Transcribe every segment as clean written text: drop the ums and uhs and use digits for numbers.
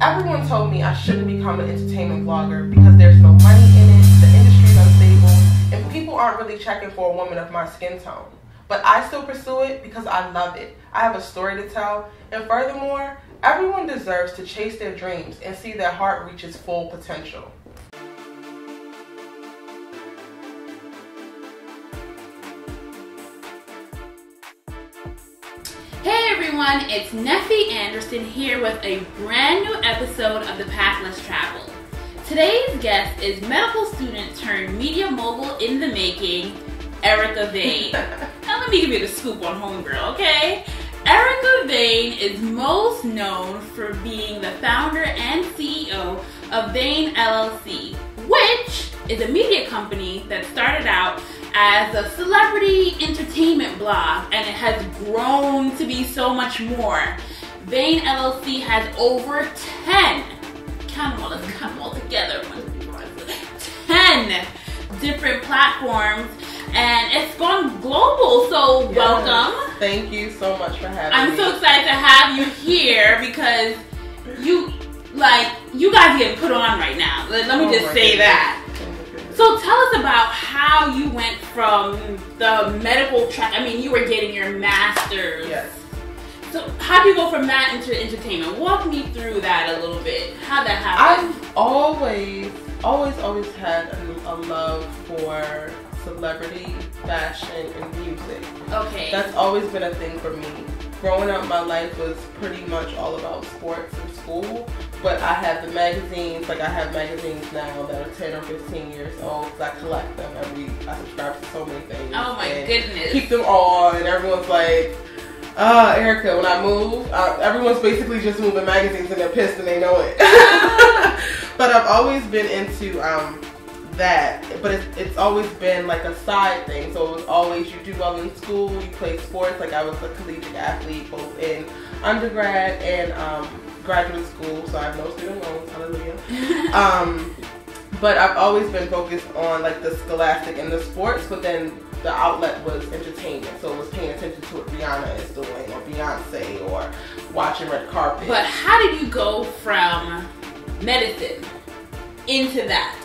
Everyone told me I shouldn't become an entertainment blogger because there's no money in it, the industry's unstable, and people aren't really checking for a woman of my skin tone. But I still pursue it because I love it. I have a story to tell, and furthermore, everyone deserves to chase their dreams and see their heart reach its full potential. Hey everyone, it's Neffy Anderson here with a brand new episode of The Path Less Traveled. Today's guest is medical student turned media mogul in the making, Erica Vane. Now let me give you the scoop on Homegirl, okay? Erica Vane is most known for being the founder and CEO of Vane LLC, which is a media company that started out as a celebrity entertainment blog, and it has grown to be so much more. Vane LLC has over 10, count them all, let's count them all together, 10 different platforms, and it's gone global, so yes. Welcome. Thank you so much for having me. I'm so excited to have you here because you guys get put on right now. Let me just say that. So tell us about how you went from the medical track. I mean, you were getting your master's. Yes. So how do you go from that into entertainment? Walk me through that a little bit. How'd that happen? I've always had a love for celebrity, fashion, and music. Okay. That's always been a thing for me. Growing up, my life was pretty much all about sports and school, but I have the magazines, like I have magazines now that are 10 or 15 years old because I collect them. I subscribe to so many things. Oh my goodness. Keep them on, and everyone's like, Erica, when I move, everyone's basically just moving magazines and they're pissed and they know it. But I've always been into that, but it's always been like a side thing. So it was always, you do well in school, you play sports. Like I was a collegiate athlete both in undergrad and graduate school, so I have no student loans, hallelujah. But I've always been focused on like the scholastic and the sports, but then the outlet was entertainment, so it was paying attention to what Rihanna is doing, or Beyonce, or watching red carpet. But how did you go from medicine into that?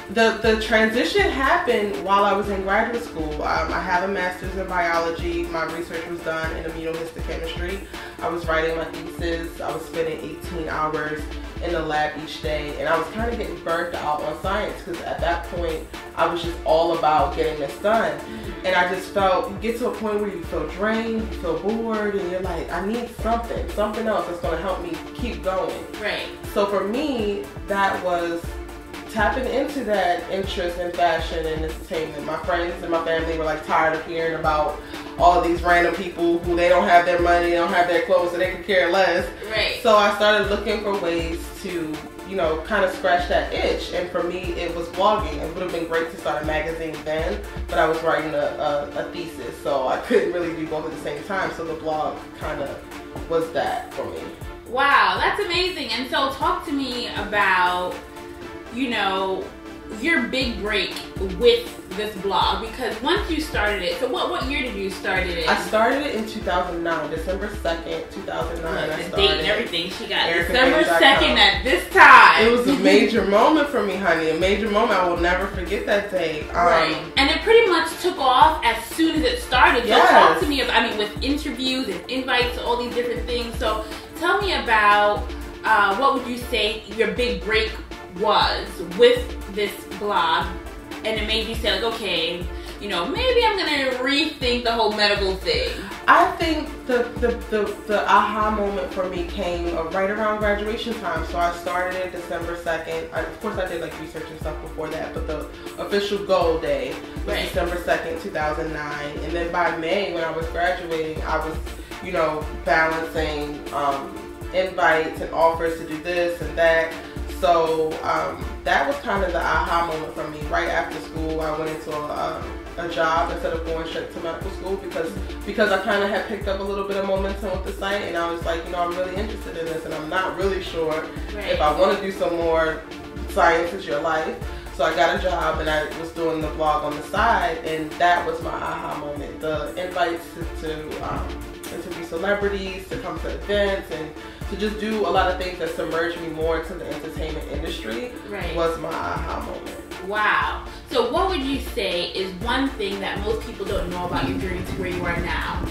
The transition happened while I was in graduate school. I have a master's in biology. My research was done in immunohistochemistry. I was writing my thesis. I was spending 18 hours in the lab each day, and I was kind of getting burnt out on science because at that point I was just all about getting this done. And I just felt, you get to a point where you feel drained, you feel bored, and you're like, I need something else that's going to help me keep going. Right. So for me, that was tapping into that interest in fashion and entertainment. My friends and my family were like tired of hearing about all these random people who they don't have their money, they don't have their clothes, so they could care less. Right. So I started looking for ways to, you know, kind of scratch that itch. And for me, it was blogging. It would have been great to start a magazine then, but I was writing a thesis, so I couldn't really do both at the same time. So the blog kind of was that for me. Wow, that's amazing. And so talk to me about, you know, your big break with this blog, because once you started it, so what year did you start it in? I started it in 2009, December 2nd, 2009. I started date and everything. She got December 2nd at this time. It was a major moment for me, honey. A major moment. I will never forget that day. Right. And it pretty much took off as soon as it started. So yes. Talk to me about, I mean, with interviews and invites, all these different things. So tell me about what would you say your big break was with this blog, and it made you say like, okay, you know, maybe I'm gonna rethink the whole medical thing. I think the aha moment for me came right around graduation time. So I started it December 2nd. Of course I did like research and stuff before that, but the official goal day was right. December 2nd, 2009. And then by May, when I was graduating, I was, you know, balancing invites and offers to do this and that. So that was kind of the aha moment for me. Right after school, I went into a job instead of going straight to medical school because I kind of had picked up a little bit of momentum with the site, and I was like, you know, I'm really interested in this, and I'm not really sure if I want to do some more science is your life. So I got a job and I was doing the blog on the side, and that was my aha moment. The invites to interview celebrities, to come to events, and to just do a lot of things that submerged me more into the entertainment industry was my aha moment. Wow. So what would you say is one thing that most people don't know about your journey to where you are now?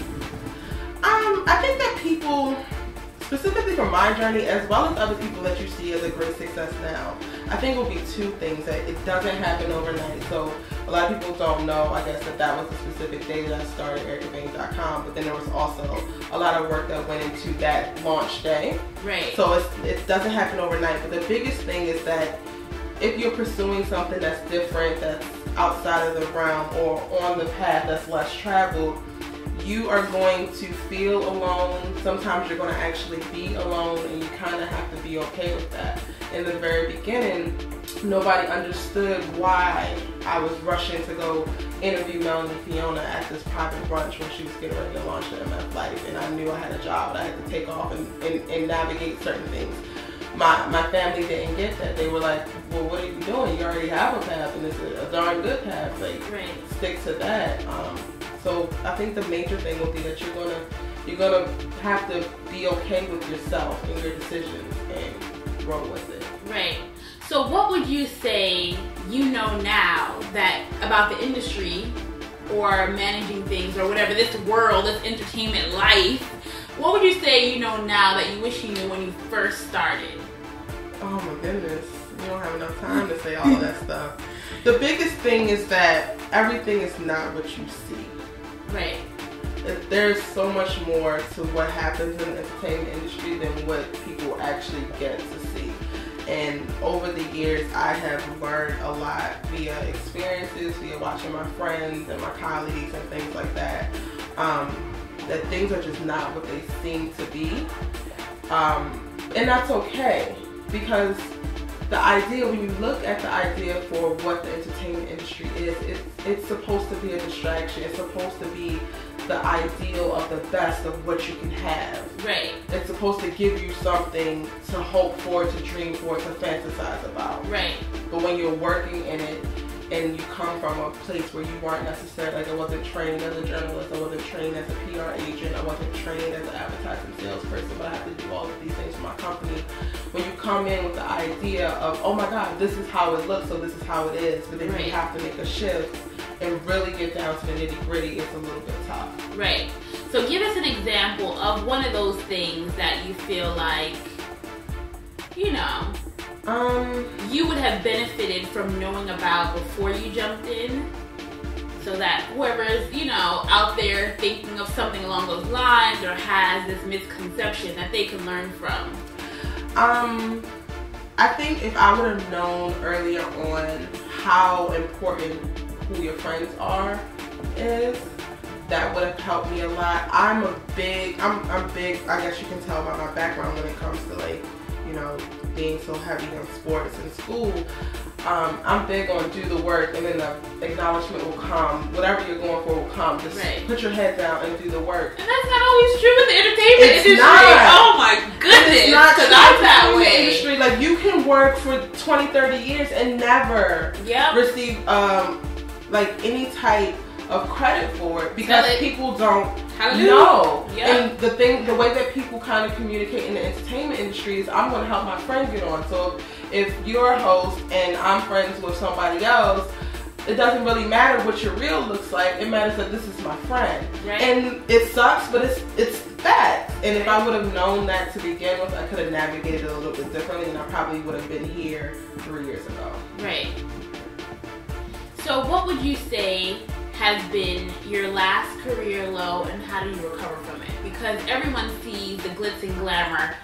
I think that people, specifically for my journey, as well as other people that you see as a great success now, I think it will be two things. That it doesn't happen overnight. So a lot of people don't know, I guess, that was the specific day that I started ericavane.com, but then there was also a lot of work that went into that launch day. Right. So it doesn't happen overnight, but the biggest thing is that if you're pursuing something that's different, that's outside of the realm or on the path that's less traveled, you are going to feel alone. Sometimes you're going to actually be alone, and you kind of have to be okay with that. In the very beginning, nobody understood why I was rushing to go interview Melanie Fiona at this private brunch when she was getting ready to launch the MF Life, and I knew I had a job that I had to take off and navigate certain things. My family didn't get that. They were like, well, what are you doing? You already have a path, and it's a darn good path. Like, stick to that. So I think the major thing will be that you're gonna have to be okay with yourself and your decisions and roll with it. Right. So what would you say you know now that about the industry or managing things or whatever, this world, this entertainment life? What would you say you know now that you wish you knew when you first started? Oh my goodness, you don't have enough time to say all of that stuff. The biggest thing is that everything is not what you see. Right. There's so much more to what happens in the entertainment industry than what people actually get to see. And over the years, I have learned a lot via experiences, via watching my friends and my colleagues and things like that. That things are just not what they seem to be. And that's okay, because the idea, when you look at the idea for what the entertainment industry is, it's supposed to be a distraction. It's supposed to be the ideal of the best of what you can have. Right. It's supposed to give you something to hope for, to dream for, to fantasize about. Right. But when you're working in it, and you come from a place where you weren't necessarily, like, I wasn't trained as a journalist, I wasn't trained as a PR agent, I wasn't trained as an advertising salesperson, but I have to do all of these things for my company. When you come in with the idea of, oh my God, this is how it looks, so this is how it is, but then you have to make a shift and really get down to the nitty gritty, it's a little bit tough. Right. So give us an example of one of those things that you feel like, you know, you would have benefited from knowing about before you jumped in, so that whoever's, you know, out there thinking of something along those lines or has this misconception that they can learn from. I think if I would have known earlier on how important who your friends are is, that would have helped me a lot. I'm big, I guess you can tell by my background when it comes to, like, you know, being so heavy on sports in school. I'm big on do the work, and then the acknowledgement will come. Whatever you're going for will come. Just put your head down and do the work. And that's not always true with the entertainment industry. Not. Oh my goodness. It's not true I'm that way. Industry. Like, you can work for 20, 30 years and never receive like any type of credit for it, because people don't know. And the way that people kind of communicate in the entertainment industry is, I'm going to help my friend get on. So if you're a host and I'm friends with somebody else, it doesn't really matter what your reel looks like. It matters that this is my friend. And it sucks, but it's fact. And if I would have known that to begin with, I could have navigated it a little bit differently, and I probably would have been here 3 years ago. Right. So what would you say has been your last career low, and how do you recover from it? Because everyone sees the glitz and glamour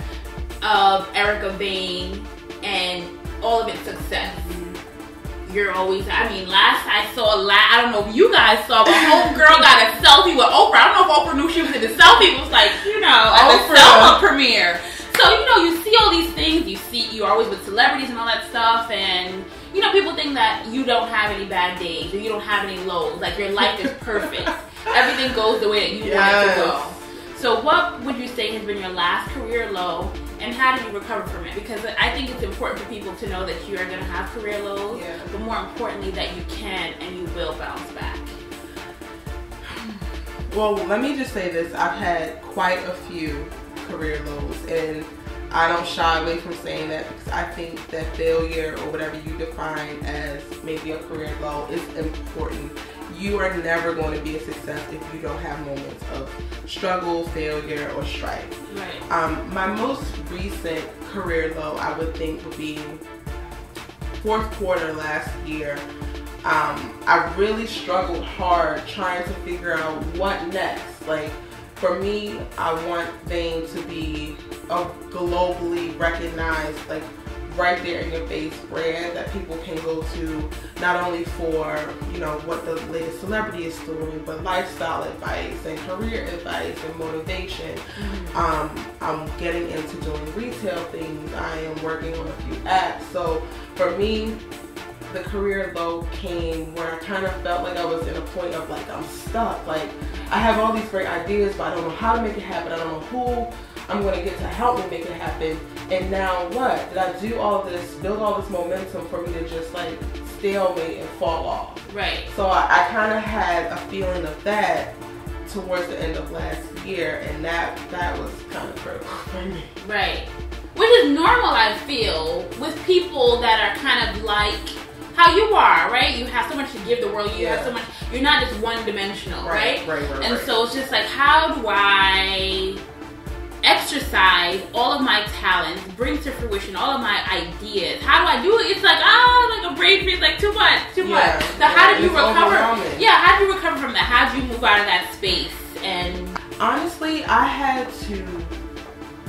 of Erica Vane and all of its success. You're always, I mean, last I saw, I don't know if you guys saw, but homegirl got a selfie with Oprah. I don't know if Oprah knew she was in the selfie. It was like, you know, at the Selma premiere. So, you know, you see all these things. You're always with celebrities and all that stuff, and you know, people think that you don't have any bad days or you don't have any lows. Like, your life is perfect. Everything goes the way that you want it to go. So what would you say has been your last career low, and how did you recover from it? Because I think it's important for people to know that you are going to have career lows, but more importantly that you can and you will bounce back. Well, let me just say this. I've had quite a few career lows, and I don't shy away from saying that because I think that failure or whatever you define as maybe a career goal is important. You are never going to be a success if you don't have moments of struggle, failure, or strife. Right. My most recent career low, I would think, would be fourth quarter last year. I really struggled hard trying to figure out what next. Like, for me, I want Vane to be a globally recognized, like, right there in your face brand that people can go to, not only for, you know, what the latest celebrity is doing, but lifestyle advice and career advice and motivation. I'm getting into doing retail things. I am working on a few apps. So for me, the career low came where I kind of felt like I was in a point of like, I'm stuck. Like, I have all these great ideas, but I don't know how to make it happen. I don't know who I'm going to get to help me make it happen. And now what? Did I do all this, build all this momentum for me to just like stalemate and fall off? Right. So I kind of had a feeling of that towards the end of last year, and that was kind of critical for me. Right. Which is normal, I feel, with people that are kind of like how you are, right? You have so much to give the world. You have so much. You're not just one-dimensional, right? Right. And so it's just like, how do I exercise all of my talents, bring to fruition all of my ideas? How do I do it? It's like, like a brain freeze, like too much. So how did you recover? Yeah, how did you recover from that? How did you move out of that space? And honestly, I had to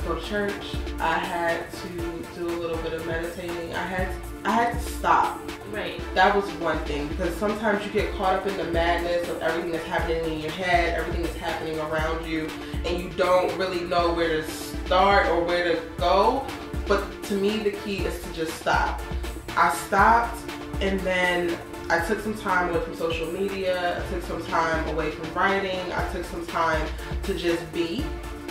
go to church. I had to do a little bit of meditating. I had to stop. Right. That was one thing, because sometimes you get caught up in the madness of everything that's happening in your head, everything that's happening around you, and you don't really know where to start or where to go. But to me, the key is to just stop. I stopped, and then I took some time away from social media. I took some time away from writing. I took some time to just be.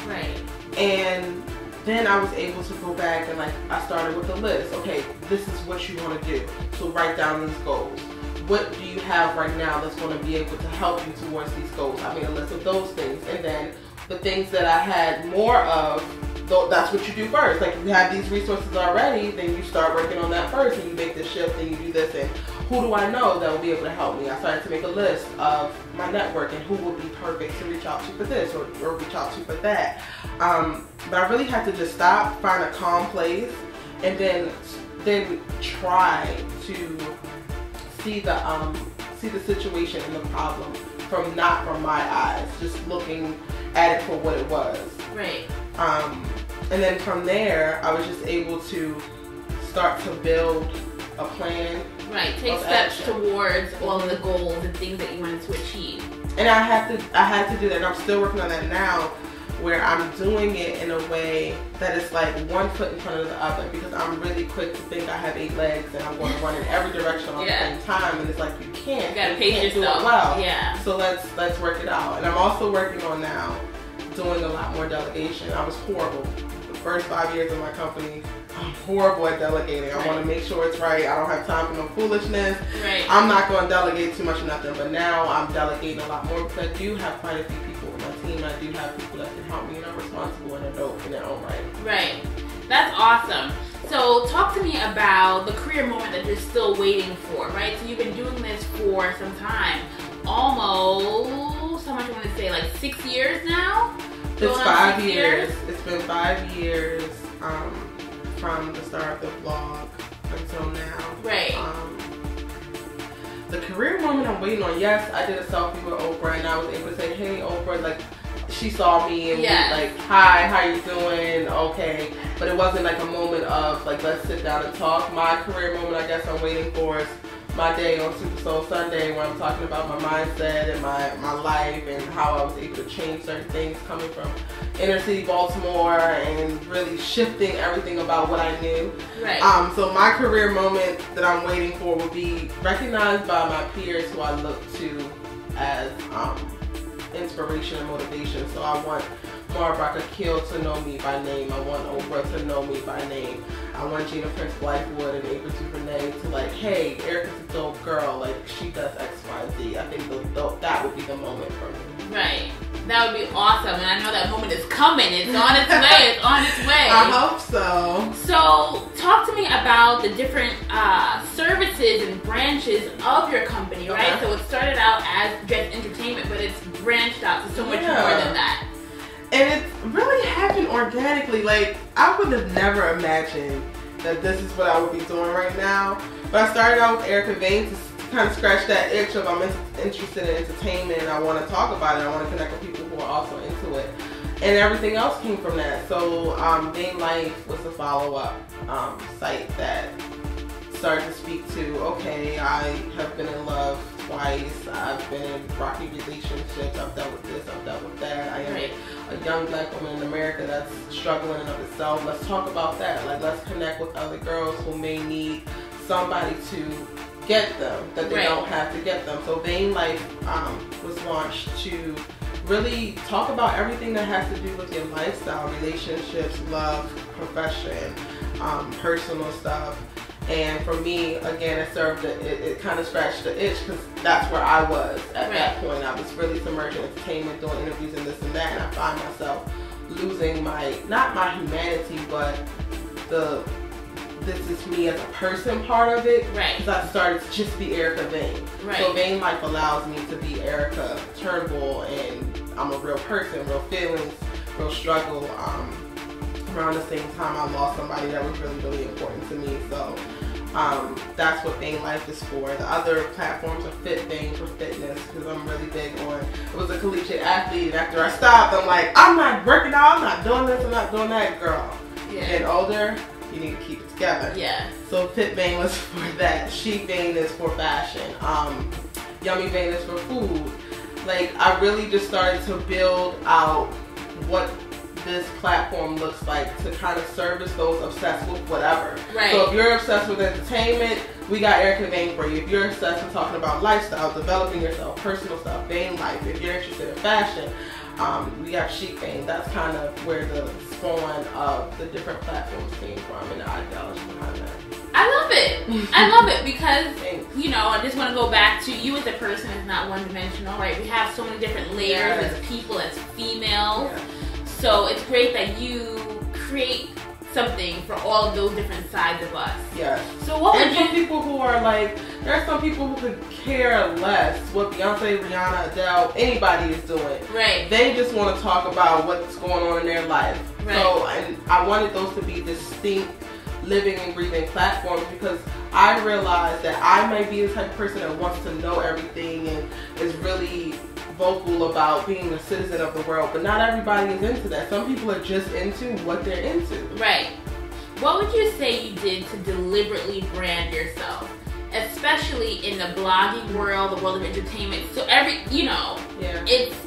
Right. And then I was able to go back and like, I started with a list. Okay, this is what you want to do. So write down these goals. What do you have right now that's going to be able to help you towards these goals? I made a list of those things. And then the things that I had more of, that's what you do first. Like, you have these resources already, then you start working on that first, and you make the shift, and you do this, and who do I know that will be able to help me? I started to make a list of my network and who would be perfect to reach out to for this or reach out to for that. But I really had to just stop, find a calm place, and then try to see the situation and the problem not from my eyes, just looking at it for what it was. Right. And then from there, I was just able to start to build a plan. Right, take steps towards all of the goals and things that you wanted to achieve. And I had to do that, and I'm still working on that now, where I'm doing it in a way that is like one foot in front of the other, because I'm really quick to think I have 8 legs and I'm going to run in every direction all at the same time, and it's like you can't. You gotta pace yourself. Do it well. Yeah. So let's work it out. And I'm also working on now doing a lot more delegation. I was horrible. The first 5 years of my company, I'm horrible at delegating. I want to make sure it's right. I don't have time for no foolishness. Right. I'm not going to delegate too much of nothing, but now I'm delegating a lot more because I do have quite a few people on my team. I do have people that can help me and are responsible and adult in their own right. Right. That's awesome. So talk to me about the career moment that you're still waiting for, right? So you've been doing this for some time. Almost, how much I want to say, like 6 years now? It's 5 years. It's been 5 years from the start of the vlog until now. Right. The career moment I'm waiting on, yes, I did a selfie with Oprah, and I was able to say, hey Oprah, like, she saw me and was like, hi, how you doing? Okay. But it wasn't like a moment of like, let's sit down and talk. My career moment, I guess I'm waiting for is my day on Super Soul Sunday, where I'm talking about my mindset and my life and how I was able to change certain things coming from inner city Baltimore and really shifting everything about what I knew. Right. So my career moment that I'm waiting for will be recognized by my peers who I look to as inspiration and motivation. So I want Mara Brock-Akil to know me by name. I want Oprah to know me by name. I want Gina Prince Blythewood and Ava DuVernay to like, hey, Erica's a dope girl. Like, she does X, Y, Z. I think that would be the moment for me. Right. That would be awesome, and I know that moment is coming. It's on its way. It's on its way. I hope so. So, talk to me about the different services and branches of your company, right? So, it started out as just entertainment, but it's branched out to so much more than that. And it really happened organically. Like, I would have never imagined that this is what I would be doing right now. But I started out with Erica Vane to kind of scratch that itch of I'm interested in entertainment and I want to talk about it. I want to connect with people who are also into it. And everything else came from that. So Vane Life was the follow-up site that started to speak to, okay, I have been in love twice, I've been in rocky relationships, I've dealt with this, I've dealt with that, I am a young black woman in America that's struggling in of itself. Let's talk about that. Like, let's connect with other girls who may need somebody to get them, that they don't have to get them. So Vane Life was launched to really talk about everything that has to do with your lifestyle, relationships, love, profession, personal stuff. And for me, again, it served, it kind of scratched the itch because that's where I was at that point. I was really submerged in entertainment, doing interviews and this and that, and I find myself losing not my humanity, but the this is me as a person part of it. Because I started to just be Erica Vane. So Vane Life allows me to be Erica Turnbull, and I'm a real person, real feelings, real struggle. Around the same time, I lost somebody that was really, really important to me. So that's what Vane Life is for. The other platforms are Fit Vane for fitness, because I'm really big on, I was a collegiate athlete, and after I stopped, I'm like, I'm not working out, I'm not doing this, I'm not doing that, girl. And older, you need to keep it together. So Fit Vane was for that. Chic Vane is for fashion. Yummy Vane is for food. Like, I really just started to build out what this platform looks like to kind of service those obsessed with whatever. So if you're obsessed with entertainment, we got Erica Vane for you. If you're obsessed with talking about lifestyle, developing yourself, personal stuff, Vane Life. If you're interested in fashion, we have Chic Vane. That's kind of where the spawn of the different platforms came from and the ideology behind that. I love it. I love it because, you know, I just want to go back to you as a person is not one-dimensional, right? We have so many different layers as people, as females. So it's great that you create something for all of those different sides of us. So what would you... people who are like, there are some people who could care less what Beyonce, Rihanna, Adele, anybody is doing. They just want to talk about what's going on in their life. So, and I wanted those to be distinct, living and breathing platforms, because I realized that I might be the type of person that wants to know everything and is really vocal about being a citizen of the world, but not everybody is into that. Some people are just into what they're into. What would you say you did to deliberately brand yourself, especially in the blogging world, the world of entertainment? So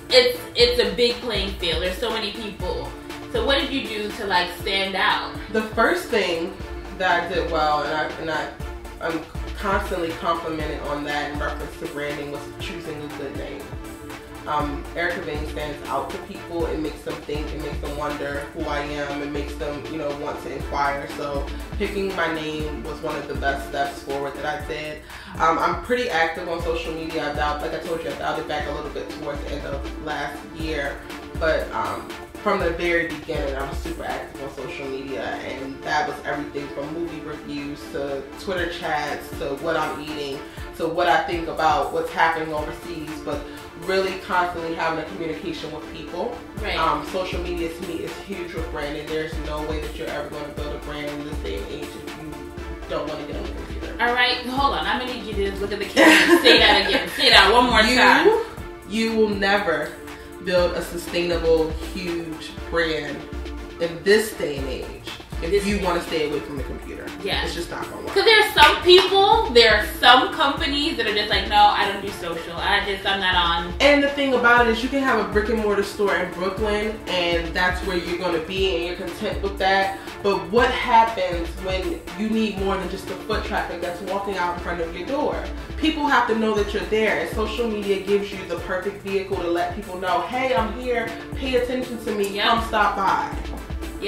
it's a big playing field. There's so many people. So what did you do to like stand out? The first thing that I did well, and I'm constantly complimented on that in reference to branding, was choosing a good name. Erica Vane stands out to people. It makes them think, it makes them wonder who I am, it makes them, you know, want to inquire. So picking my name was one of the best steps forward that I did. I'm pretty active on social media. Like I told you, I dialed it back a little bit towards the end of last year, but from the very beginning, I was super active on social media, and that was everything from movie reviews to Twitter chats to what I'm eating to what I think about what's happening overseas, but really constantly having a communication with people. Social media to me is huge with branding. There's no way that you're ever going to build a brand in this day and age if you don't want to get on the computer. Alright, hold on. I'm going to need you to look at the camera and say that again. Say that one more time. You will never build a sustainable, huge brand in this day and age if you want to stay away from the computer. It's just not going to work. Because there are some people, there are some companies that are just like, no, I don't do social. I'm not on. And the thing about it is you can have a brick and mortar store in Brooklyn and that's where you're going to be and you're content with that. But what happens when you need more than just the foot traffic that's walking out in front of your door? People have to know that you're there, and social media gives you the perfect vehicle to let people know, hey, I'm here, pay attention to me, come stop by.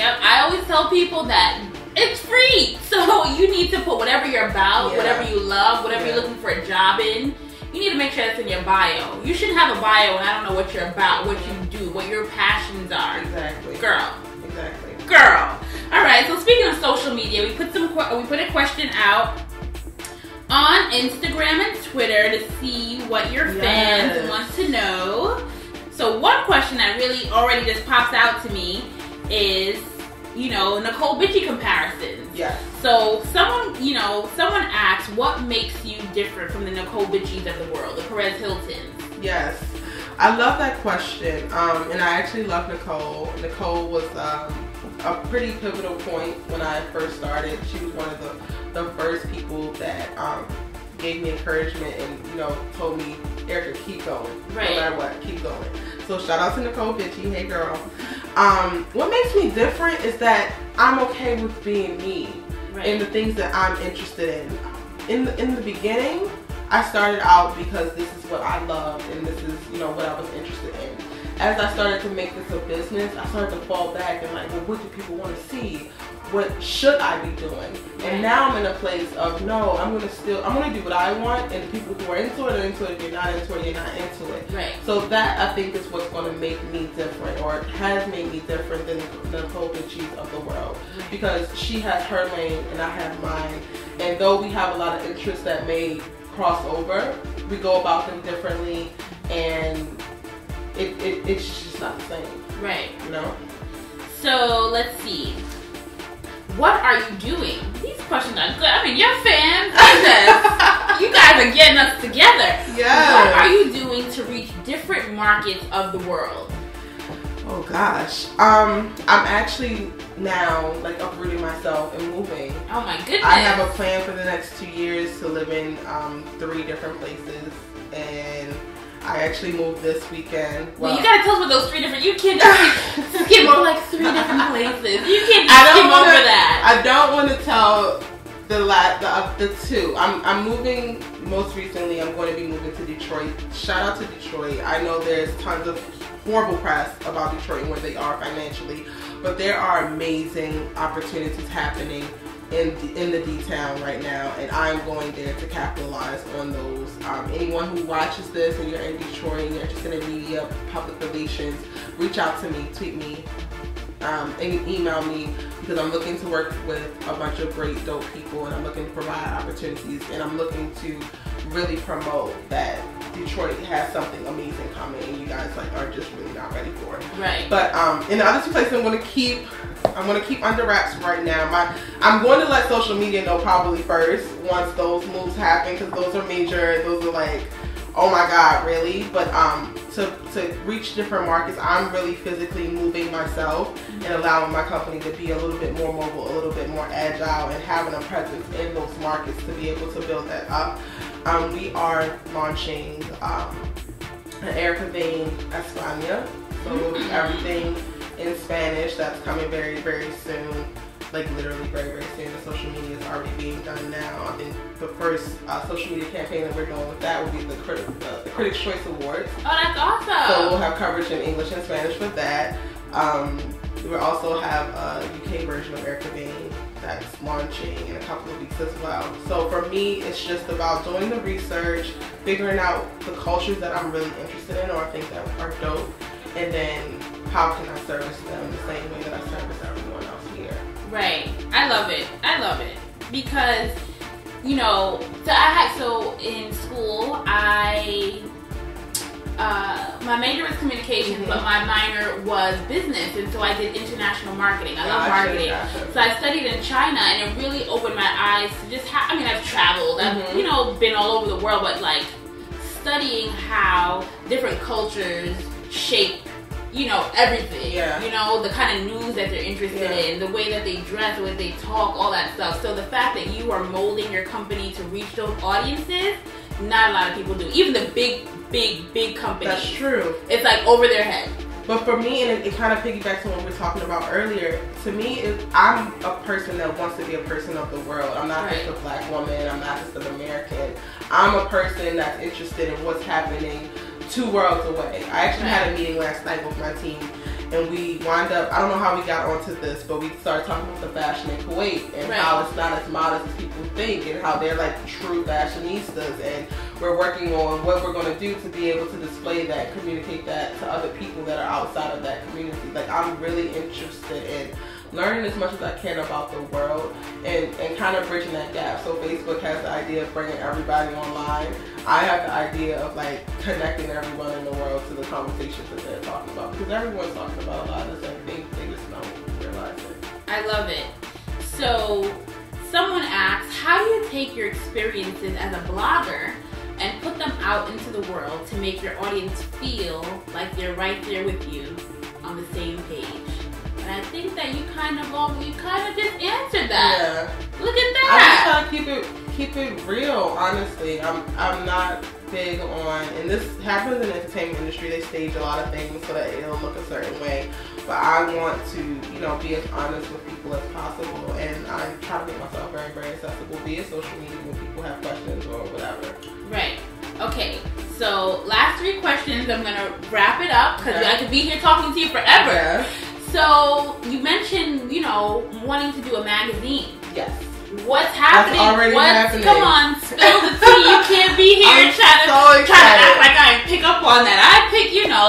I always tell people that it's free, so you need to put whatever you're about, whatever you love, whatever you're looking for a job in, you need to make sure that's in your bio. You shouldn't have a bio and I don't know what you're about, what you do, what your passions are. Exactly. Girl. Exactly. Girl. All right. So speaking of social media, we put a question out on Instagram and Twitter to see what your fans want to know. So one question that really already just pops out to me is, you know, Nicole Bitchie comparisons. Yes. So someone asked, what makes you different from the Nicole Bitchies of the world, the Perez Hiltons? Yes. I love that question. And I actually love Nicole. Nicole was a pretty pivotal point when I first started. She was one of the first people that gave me encouragement and, you know, told me, Erica, keep going. Right. No matter what, keep going. So shout out to Nicole Bitchie. Hey girl. What makes me different is that I'm okay with being me in the things that I'm interested in. In the beginning, I started out because this is what I loved and this is, you know, what I was interested in. As I started to make this a business, I started to fall back and like, well, what do people want to see? What should I be doing? And now I'm in a place of, no, I'm gonna do what I want, and the people who are into it are into it. If you're not into it, you're not into it. Right. So that, I think, is what's gonna make me different, or has made me different than the Nicole Bitchies of the world. Because she has her lane and I have mine. And though we have a lot of interests that may cross over, we go about them differently, and it's just not the same. Right. You know? So let's see. What are you doing? These questions are good. I mean, your fans, you guys are getting us together. Yeah. What are you doing to reach different markets of the world? Oh gosh. I'm actually now like uprooting myself and moving. Oh my goodness. I have a plan for the next 2 years to live in 3 different places, and I actually moved this weekend. Well, you gotta tell us what those 3 different. You can't just skim over like 3 different places. You can't just skim over that. I don't want to tell the 2. I'm moving. Most recently, I'm going to be moving to Detroit. Shout out to Detroit. I know there's tons of horrible press about Detroit and where they are financially, but there are amazing opportunities happening in the D-Town right now, and I'm going there to capitalize on those. Anyone who watches this and you're in Detroit and you're interested in media, public relations, reach out to me, tweet me, and email me, because I'm looking to work with a bunch of great, dope people, and I'm looking to provide opportunities, and I'm looking to really promote that Detroit has something amazing coming, and you guys like are just really not ready for it. Right. But in the other 2 places, I'm gonna keep under wraps right now. I'm going to let social media know probably first once those moves happen, because those are major. Those are like, oh my God, really? But to reach different markets, I'm really physically moving myself and allowing my company to be a little bit more mobile, a little bit more agile, and having a presence in those markets to be able to build that up. We are launching an Erica Vane España, so we'll do everything in Spanish. That's coming very, very soon. Like literally very, very soon. The social media is already being done now. I think the first social media campaign that we're doing with that will be the Critics' Choice Awards. Oh, that's awesome. So we'll have coverage in English and Spanish for that. We'll also have a UK version of Erica Vane that's launching in a couple of weeks as well. So for me, it's just about doing the research, figuring out the cultures that I'm really interested in or I think that are dope, and then how can I service them the same way that I service everyone else here. Right. I love it. I love it. Because, you know, so in school, my major was communications, but my minor was business, and so I did international marketing. I love marketing. So I studied in China, and it really opened my eyes to just how, I mean, I've traveled, I've, you know, been all over the world, but like studying how different cultures shape, you know, everything. You know, the kind of news that they're interested in, the way that they dress, the way they talk, all that stuff. So the fact that you are molding your company to reach those audiences, not a lot of people do. Even the big companies. That's true. It's like over their head. But for me, and it kind of piggybacks on what we were talking about earlier, to me, I'm a person that wants to be a person of the world. I'm not just a black woman. I'm not just an American. I'm a person that's interested in what's happening 2 worlds away. I actually had a meeting last night with my team, and we wind up, I don't know how we got onto this, but we started talking about the fashion in Kuwait and how it's not as modest as people think, and how they're like true fashionistas, and we're working on what we're going to do to be able to display that, communicate that to other people that are outside of that community. Like, I'm really interested in learning as much as I can about the world and kind of bridging that gap. So Facebook has the idea of bringing everybody online. I have the idea of like connecting everyone in the world to the conversations that they're talking about, because everyone's talking about a lot of the same things, they just don't realize it. I love it. So someone asks, how do you take your experiences as a blogger and put them out into the world to make your audience feel like they're right there with you on the same page? And I think that you kind of just answered that. Yeah. Look at that. I just try to keep it real, honestly. I'm not big on, and this happens in the entertainment industry, they stage a lot of things so that it'll look a certain way. But I want to, you know, be as honest with people as possible, and I try to make myself very, very accessible via social media when people have questions or whatever. Right. Okay. So last 3 questions, I'm gonna wrap it up because I could be here talking to you forever. Yeah. So you mentioned, you know, wanting to do a magazine. Yes. What's happening? That's already happening. Come on, spill the tea. You can't be here trying to act like I pick up on that.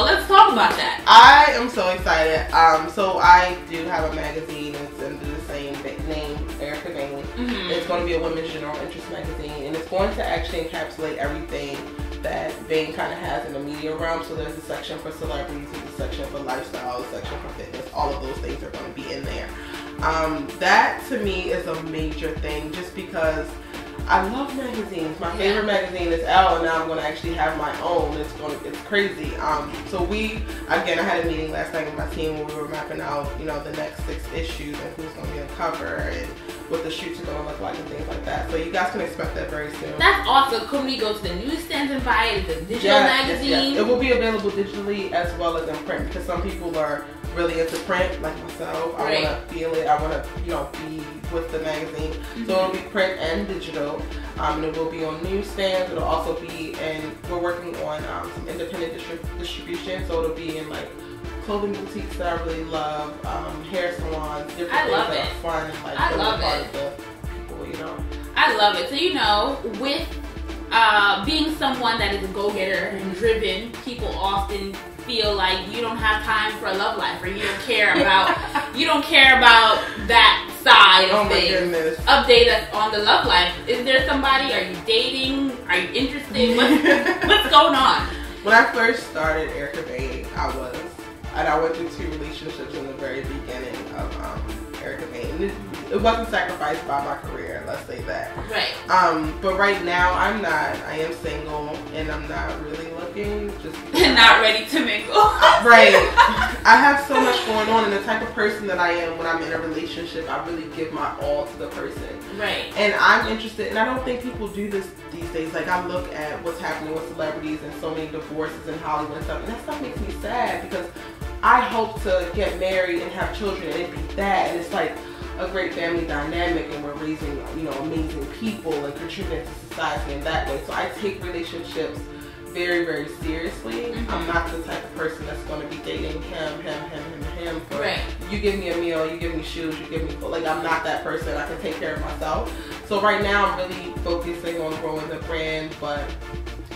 Let's talk about that. I am so excited. So I do have a magazine. It's under the same name, Erica Vane. It's going to be a women's general interest magazine, and it's going to actually encapsulate everything that Vane kind of has in the media realm. So there's a section for celebrities, there's a section for lifestyle, a section for fitness. All of those things are going to be in there. That to me is a major thing, just because I love magazines. My favorite magazine is Elle, and now I'm going to actually have my own. It's crazy. So I had a meeting last night with my team where we were mapping out, you know, the next 6 issues and who's going to be on cover and what the shoots are going to look like and things like that. So you guys can expect that very soon. That's awesome. Can we go to the newsstands and buy it? It's a digital magazine? Yes. It will be available digitally as well as in print, because some people are really into print, like myself. I want to feel it. I want to, you know, be with the magazine. So it'll be print and digital. And it will be on newsstands. It'll also be, and we're working on some independent distribution. So it'll be in like clothing boutiques that I really love, hair salons, different things that are fun. And, like, I love part it. Of the people, you know. I love it. So, you know, with being someone that is a go-getter and driven, people often feel like you don't have time for a love life, or you don't care about that side of things. Goodness. Update us on the love life. Is there somebody? Are you dating? Are you interested? What's going on? When I first started Erica Vane, I went through 2 relationships in the very beginning of Erica Vane. It wasn't sacrificed by my career, let's say that. Right. But right now I'm not. I am single, and I'm not really looking. Just not ready to mingle. Right. I have so much going on, and the type of person that I am when I'm in a relationship, I really give my all to the person. Right. And I'm interested, and I don't think people do this these days. Like, I look at what's happening with celebrities and so many divorces in Hollywood and stuff, and that stuff makes me sad, because I hope to get married and have children and it be that, and it's like a great family dynamic, and we're raising, you know, amazing people and contributing to society in that way. So I take relationships very, very seriously. I'm not the type of person that's going to be dating him for, you give me a meal, you give me shoes, you give me food. Like, I'm not that person. I can take care of myself. So right now I'm really focusing on growing the brand, but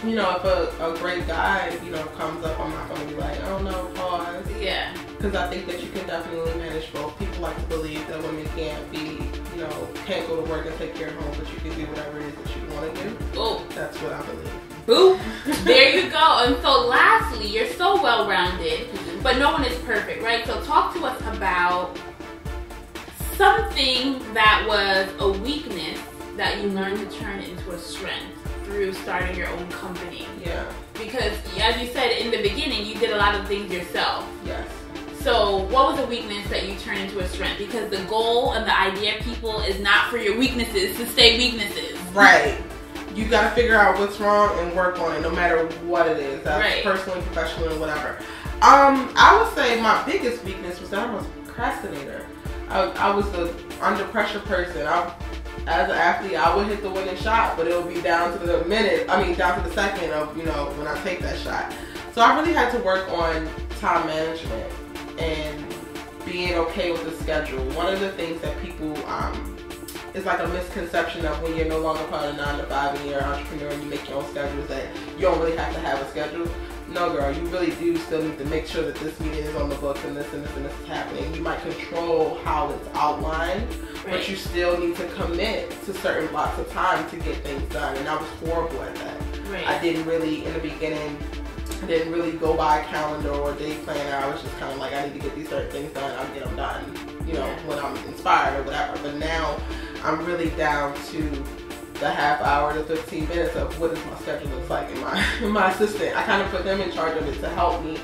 you know, if a great guy, you know, comes up, I'm not going to be like, oh no, pause. Yeah. Because I think that you can definitely manage both. People like to believe that women can't be, you know, can't go to work and take care of home, but you can do whatever it is that you want to do. Oh. That's what I believe. Boop. There you go. And so lastly, you're so well-rounded, but no one is perfect, right? So talk to us about something that was a weakness that you learned to turn into a strength through starting your own company. Yeah. Because as you said in the beginning, you did a lot of things yourself. Yes. So what was a weakness that you turned into a strength? Because the goal and the idea of people is not for your weaknesses to stay weaknesses. Right. You got to figure out what's wrong and work on it, no matter what it is. That's personally, professionally, whatever. I would say my biggest weakness was that I was a procrastinator. I was the under pressure person. As an athlete, I would hit the winning shot, but it would be down to the minute, down to the second of, you know, when I take that shot. So I really had to work on time management and being okay with the schedule. One of the things that people, it's like a misconception of when you're no longer part of 9 to 5 and you're an entrepreneur and you make your own schedule is that you don't really have to have a schedule. No, girl, you really do still need to make sure that this meeting is on the books and this and this and this is happening. You might control how it's outlined, but you still need to commit to certain blocks of time to get things done. And I was horrible at that. I didn't really, in the beginning, I didn't really go by a calendar or a day planner. I was just kind of like, I need to get these certain things done. I'll get them done, you know, when I'm inspired or whatever. But now I'm really down to the half hour to 15 minutes of what does my schedule look like in my assistant. I kind of put them in charge of it to help me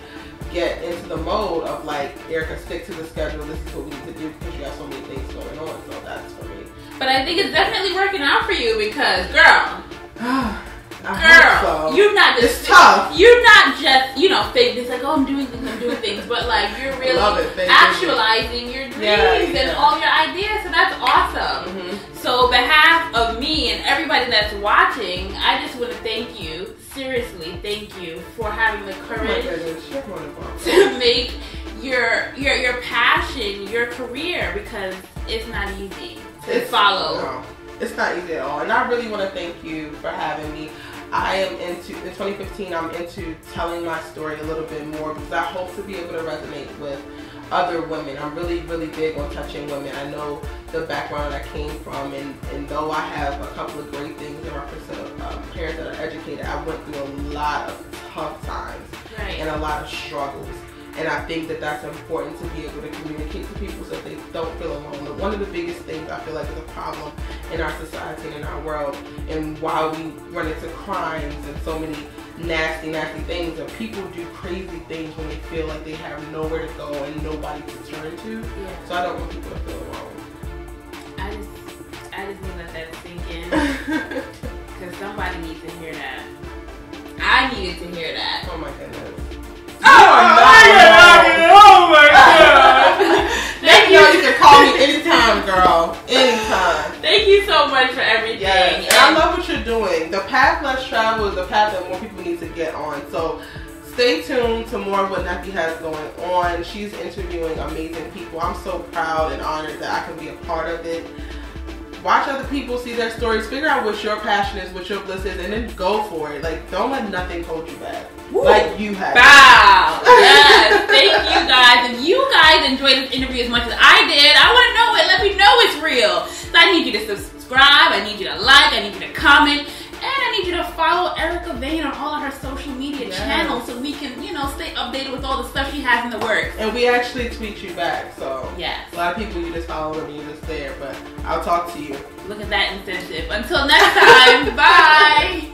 get into the mode of like, Erica, stick to the schedule. This is what we need to do because you have so many things going on. So that's for me. But I think it's definitely working out for you because, girl, so. You're not just, it's tough. You're not just, you know, fake. It's like, oh, I'm doing things, but like you're really actualizing your dreams and all your ideas. So that's awesome. So on behalf of me and everybody that's watching, I just want to thank you. Seriously, thank you for having the courage to make your passion your career, because it's not easy to follow. No, it's not easy at all. And I really want to thank you for having me. I am in 2015, I'm into telling my story a little bit more because I hope to be able to resonate with other women. I'm really, really big on touching women. I know the background I came from, and though I have a couple of great things in reference to parents that are educated, I went through a lot of tough times and a lot of struggles. And I think that that's important to be able to communicate to people so they don't feel alone. One of the biggest things I feel like is a problem in our society and in our world, and why we run into crimes and so many nasty, nasty things, and people do crazy things when they feel like they have nowhere to go and nobody to turn to. So I don't want people to feel alone. I just need to let that sink in because somebody needs to hear that. I needed to hear that. Oh my goodness. Oh my god! Thank you. You can call me anytime, girl. Anytime. Thank you so much for everything. Yes. And I love what you're doing. The path less traveled is the path that more people need to get on. So stay tuned to more of what Neffy has going on. She's interviewing amazing people. I'm so proud and honored that I can be a part of it. Watch other people, see their stories, figure out what your passion is, what your bliss is, and then go for it. Like, don't let nothing hold you back. Woo. Like you have. Wow. Yes. Thank you guys. If you guys enjoyed this interview as much as I did, I want to know it. Let me know it's real. So I need you to subscribe. I need you to like. I need you to comment. And I need you to follow Erica Vane on all of her social media channels so we can, you know, stay updated with all the stuff she has in the works. And we actually tweet you back, so yes. A lot of people, you just follow them and you're just there, but I'll talk to you. Look at that incentive. Until next time, bye!